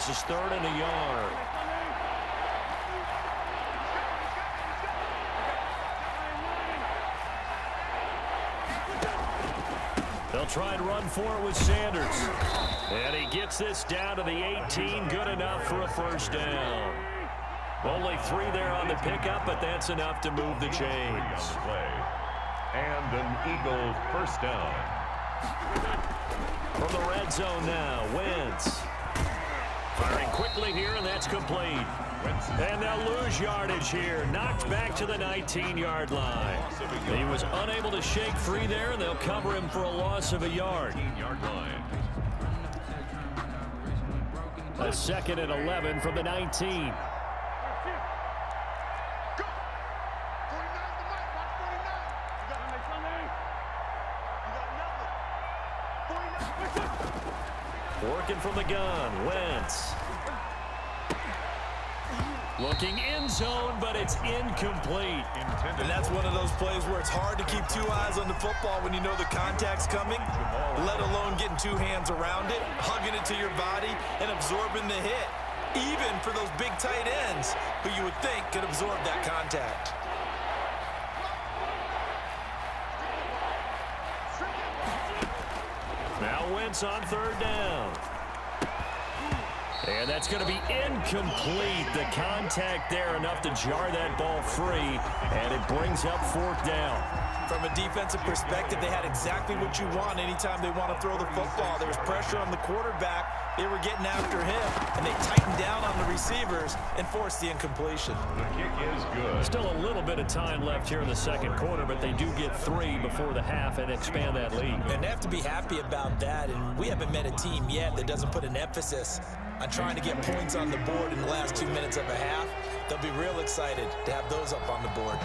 This is 3rd and a yard. They'll try and run for it with Sanders. And he gets this down to the 18. Good enough for a first down. Only 3 there on the pickup, but that's enough to move the chains. And an Eagle first down. From the red zone now, Wentz. Firing quickly here, and that's complete. And they'll lose yardage here. Knocked back to the 19-yard line. He was unable to shake free there, and they'll cover him for a loss of a yard. A 2nd and 11 from the 19. Working from the gun, Wentz. Looking end zone, but it's incomplete. And that's one of those plays where it's hard to keep 2 eyes on the football when you know the contact's coming, let alone getting 2 hands around it, hugging it to your body, and absorbing the hit. Even for those big tight ends who you would think could absorb that contact. Now Wentz on 3rd down. And that's going to be incomplete. The contact there enough to jar that ball free, and it brings up 4th down. From a defensive perspective, they had exactly what you want anytime they want to throw the football. There was pressure on the quarterback. They were getting after him, and they tightened down on the receivers and forced the incompletion. The kick is good. Still a little bit of time left here in the 2nd quarter, but they do get 3 before the half and expand that lead. And they have to be happy about that, and we haven't met a team yet that doesn't put an emphasis on trying to get points on the board in the last 2 minutes of a half. They'll be real excited to have those up on the board.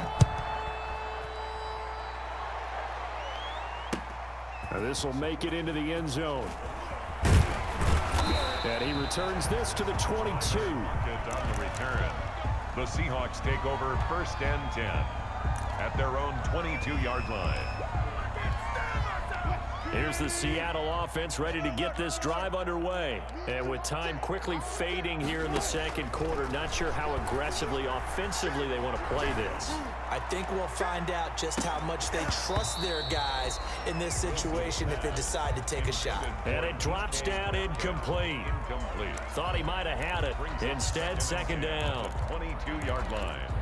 Now this will make it into the end zone. And he returns this to the 22. On the return. The Seahawks take over 1st and 10 at their own 22-yard line. Here's the Seattle offense ready to get this drive underway. And with time quickly fading here in the 2nd quarter, not sure how aggressively, offensively they want to play this. I think we'll find out just how much they trust their guys in this situation if they decide to take a shot. And it drops down incomplete. Thought he might have had it. Instead, 2nd down. 22-yard line.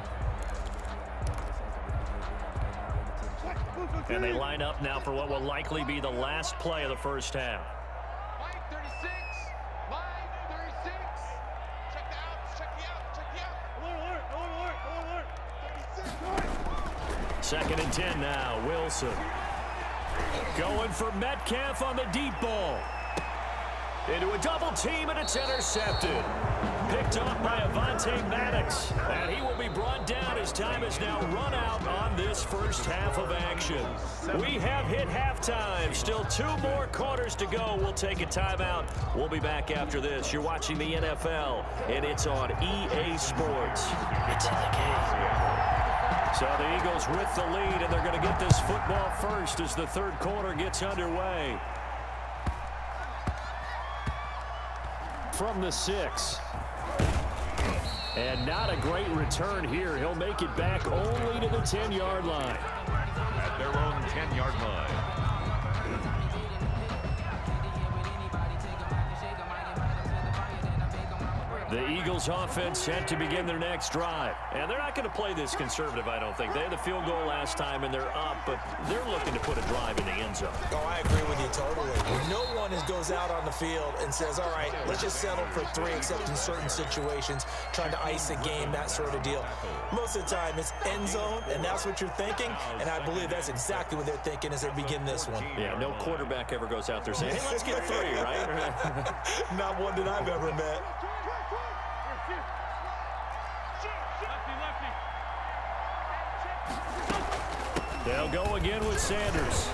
And they line up now for what will likely be the last play of the first half. Line 36. Line 36. Check the outs. Check the out. Check the out. Alert. 2nd and 10 now. Wilson. Going for Metcalf on the deep ball. Into a double team, and it's intercepted. Picked off by Avonte Maddox. And he will be brought down as time has now run out on this first half of action. We have hit halftime. Still 2 more quarters to go. We'll take a timeout. We'll be back after this. You're watching the NFL, and it's on EA Sports. It's in the game. So the Eagles with the lead, and they're going to get this football first as the 3rd quarter gets underway. From the 6. And not a great return here. He'll make it back only to the 10-yard line. At their own 10-yard line. The Eagles offense set to begin their next drive. And they're not going to play this conservative, I don't think. They had the field goal last time, and they're up, but they're looking to put a drive in the end zone. Oh, I agree with you totally. No one goes out on the field and says, all right, let's just settle for 3, except in certain situations, trying to ice a game, that sort of deal. Most of the time, it's end zone, and that's what you're thinking, and I believe that's exactly what they're thinking as they begin this one. Yeah, no quarterback ever goes out there saying, hey, let's get 3, right? Not one that I've ever met. They'll go again with Sanders.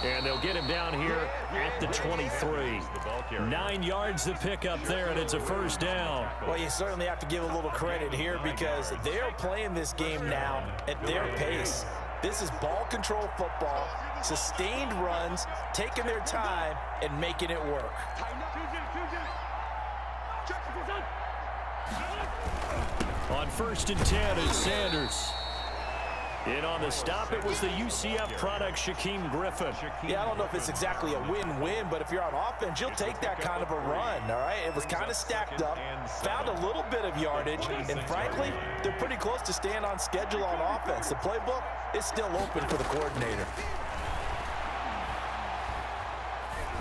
And they'll get him down here at the 23. 9 yards to pick up there, and it's a first down. Well, you certainly have to give a little credit here because they're playing this game now at their pace. This is ball control football, sustained runs, taking their time, and making it work. On 1st and 10 is Sanders. In on the stop, it was the UCF product, Shaquem Griffin. Yeah, I don't know if it's exactly a win-win, but if you're on offense, you'll take that kind of a run, all right? It was kind of stacked up, found a little bit of yardage, and frankly, they're pretty close to staying on schedule on offense. The playbook is still open for the coordinator.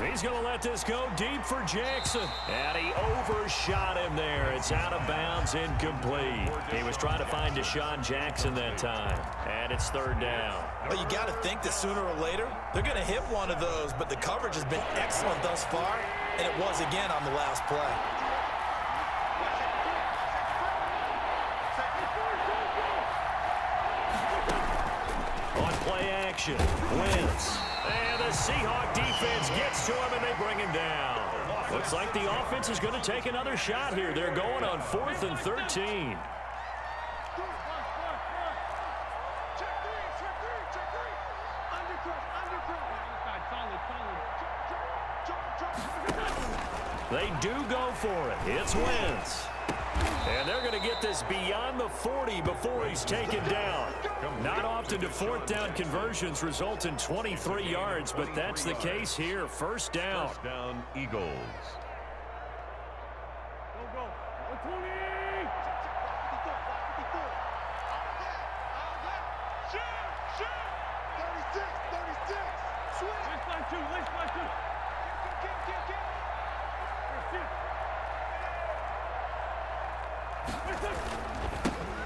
He's going to let this go deep for Jackson. And he overshot him there. It's out of bounds, incomplete. He was trying to find Deshaun Jackson that time. And it's 3rd down. Well, you got to think that sooner or later, they're going to hit one of those, but the coverage has been excellent thus far, and it was again on the last play. On play action, Wentz. And the Seahawk defense gets to him, and they bring him down. Looks like the offense is going to take another shot here. They're going on 4th and 13. They do go for it. It's Wentz. And they're going to get this beyond the 40 before he's taken down. Not often do 4th down conversions result in 23 yards, but that's the case here. 1st down. 1st down, Eagles.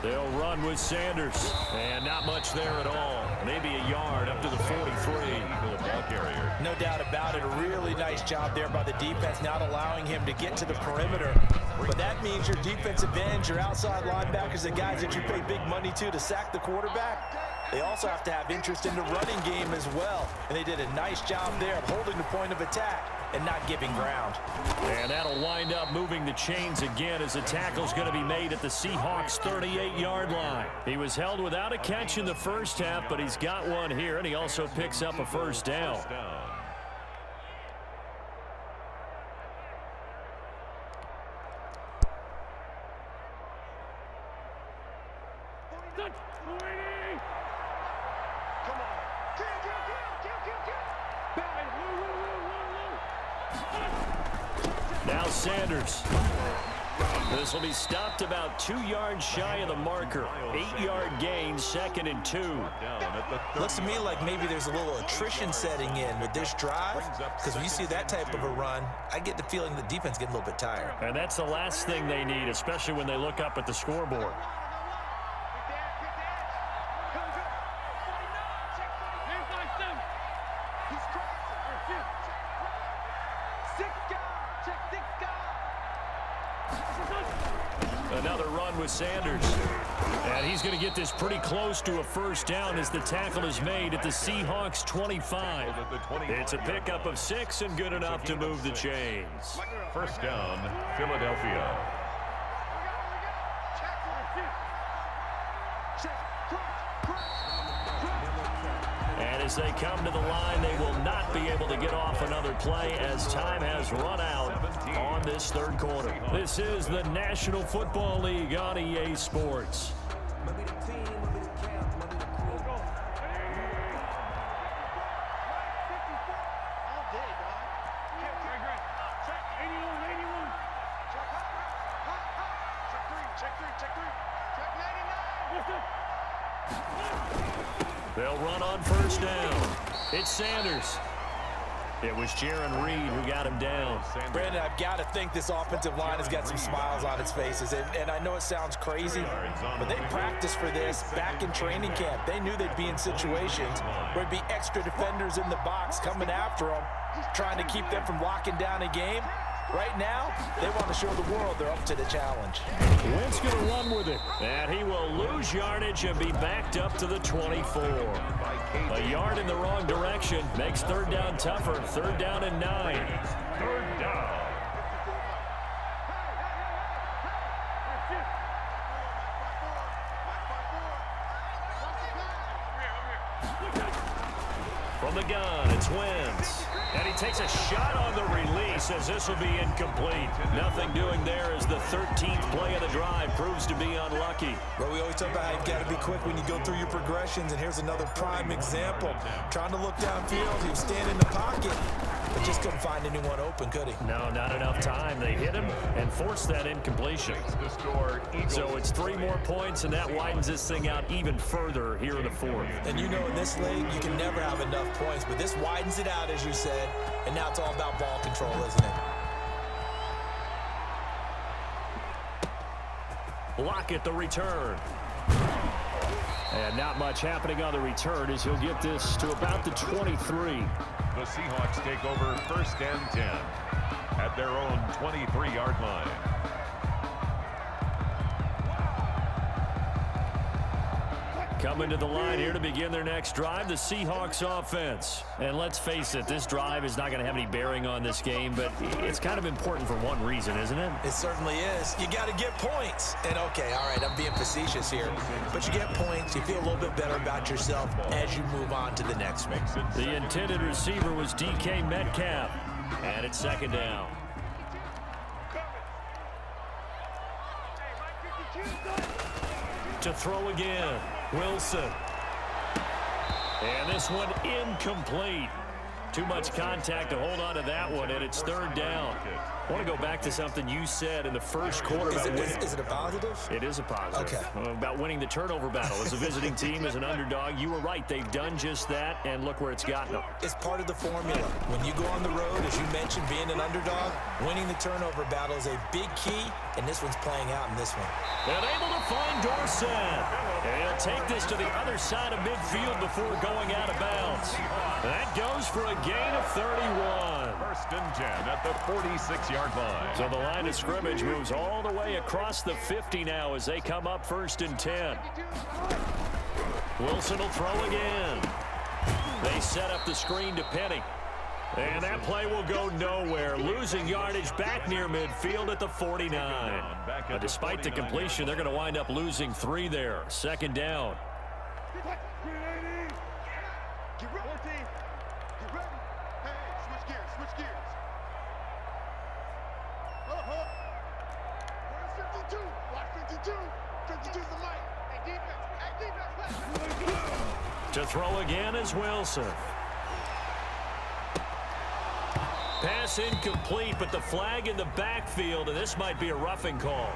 They'll run with Sanders. And not much there at all. Maybe a yard up to the 43. Ball carrier. No doubt about it. A really nice job there by the defense, not allowing him to get to the perimeter. But that means your defensive ends, your outside linebackers, the guys that you pay big money to sack the quarterback, they also have to have interest in the running game as well. And they did a nice job there of holding the point of attack and not giving ground. And that'll wind up moving the chains again as the tackle's going to be made at the Seahawks' 38-yard line. He was held without a catch in the first half, but he's got one here, and he also picks up a 1st down. Now Sanders. This will be stopped about 2 yards shy of the marker. 8-yard gain, 2nd and 2. Looks to me like maybe there's a little attrition setting in with this drive, because when you see that type of a run, I get the feeling the defense getting a little bit tired. And that's the last thing they need, especially when they look up at the scoreboard. Another run with Sanders. And he's going to get this pretty close to a 1st down as the tackle is made at the Seahawks' 25. It's a pickup of 6 and good enough to move the chains. 1st down, Philadelphia. And as they come to the line, they will not be able to get off another play as time has run out on this 3rd quarter. This is the National Football League on EA Sports. They'll run on 1st down. It's Sanders. It was Jaron Reed who got him down. Brandon, I've got to think this offensive line has got some smiles on its faces. And I know it sounds crazy, but they practiced for this back in training camp. They knew they'd be in situations where there'd be extra defenders in the box coming after them, trying to keep them from locking down a game. Right now, they want to show the world they're up to the challenge. Wentz going to run with it. And he will lose yardage and be backed up to the 24. A yard in the wrong direction makes 3rd down tougher. 3rd down and 9. 3rd down. From the gun, it's Wentz. And he takes a shot on the release as this will be incomplete. Nothing doing there as 13th play of the drive proves to be unlucky. Well, we always talk about how you've got to be quick when you go through your progressions, and here's another prime example. Trying to look downfield, he was standing in the pocket, but just couldn't find anyone open, could he? No, not enough time. They hit him and forced that incompletion. So it's 3 more points, and that widens this thing out even further here in the 4th. And you know in this league, you can never have enough points, but this widens it out, as you said, and now it's all about ball control, isn't it? Lockett the return. And not much happening on the return as he'll get this to about the 23. The Seahawks take over 1st and 10 at their own 23-yard line. Coming to the line here to begin their next drive, the Seahawks offense. And let's face it, this drive is not going to have any bearing on this game, but it's kind of important for one reason, isn't it? It certainly is. You got to get points. And okay, all right, I'm being facetious here, but you get points, you feel a little bit better about yourself as you move on to the next one. The intended receiver was DK Metcalf, and it's 2nd down. To throw again, Wilson. And this one incomplete. Too much contact to hold on to that one, and it's 3rd down. I want to go back to something you said in the first quarter. Is it a positive? It is a positive. Okay. About winning the turnover battle. As a visiting team, as an underdog, you were right. They've done just that, and look where it's gotten them. It's part of the formula. When you go on the road, as you mentioned, being an underdog, winning the turnover battle is a big key, and this one's playing out in this one. And able to find Dorsett. And he'll take this to the other side of midfield before going out of bounds. That goes for a gain of 31. 1st and 10 at the 46-yard line. So the line of scrimmage moves all the way across the 50 now as they come up 1st and 10. Wilson will throw again. They set up the screen to Penny. And that play will go nowhere. Losing yardage back near midfield at the 49. Despite the completion, they're going to wind up losing 3 there. 2nd down. To throw again is Wilson. Pass incomplete, but the flag in the backfield, and this might be a roughing call.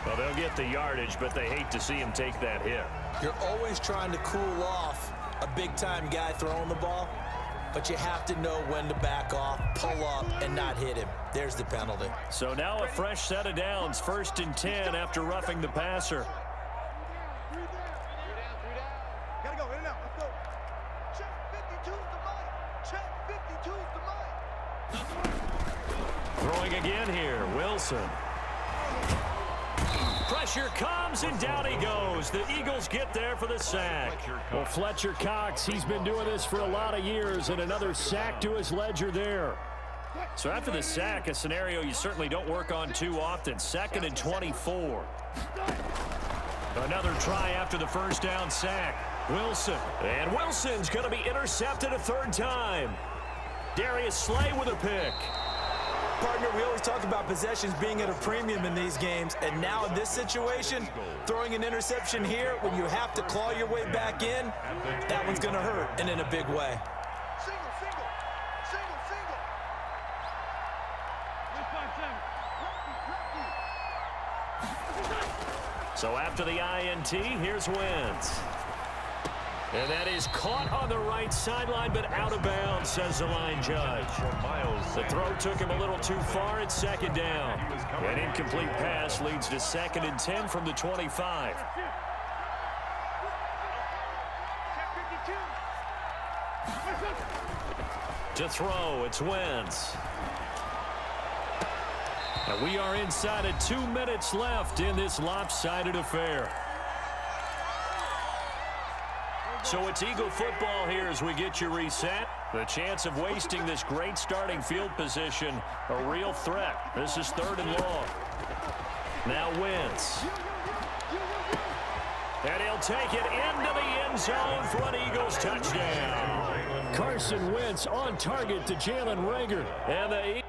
Well, they'll get the yardage, but they hate to see him take that hit. You're always trying to cool off a big-time guy throwing the ball, but you have to know when to back off, pull up, and not hit him. There's the penalty. So now a fresh set of downs, 1st and 10 after roughing the passer. Gotta go, in and out, let's go. Check 52's the mic. Check 52's the mic. Throwing again here, Wilson. Pressure comes, and down he goes. The Eagles get there for the sack. Well, Fletcher Cox, he's been doing this for a lot of years, and another sack to his ledger there. So after the sack, a scenario you certainly don't work on too often. 2nd and 24. Another try after the 1st down sack. Wilson. And Wilson's going to be intercepted a 3rd time. Darius Slay with a pick. Partner, we always talk about possessions being at a premium in these games, and now in this situation, throwing an interception here when you have to claw your way back in, that one's going to hurt, and in a big way. Single, single. Single, single. 157. So after the INT, here's Wentz. And that is caught on the right sideline, but out of bounds, says the line judge. The throw took him a little too far. It's 2nd down. An incomplete pass leads to 2nd and 10 from the 25. To throw, it's Wentz. And we are inside of 2 minutes left in this lopsided affair. So it's Eagle football here as we get you reset. The chance of wasting this great starting field position, a real threat. This is 3rd and long. Now Wentz. And he'll take it into the end zone for an Eagles touchdown. Carson Wentz on target to Jalen Reagor. And the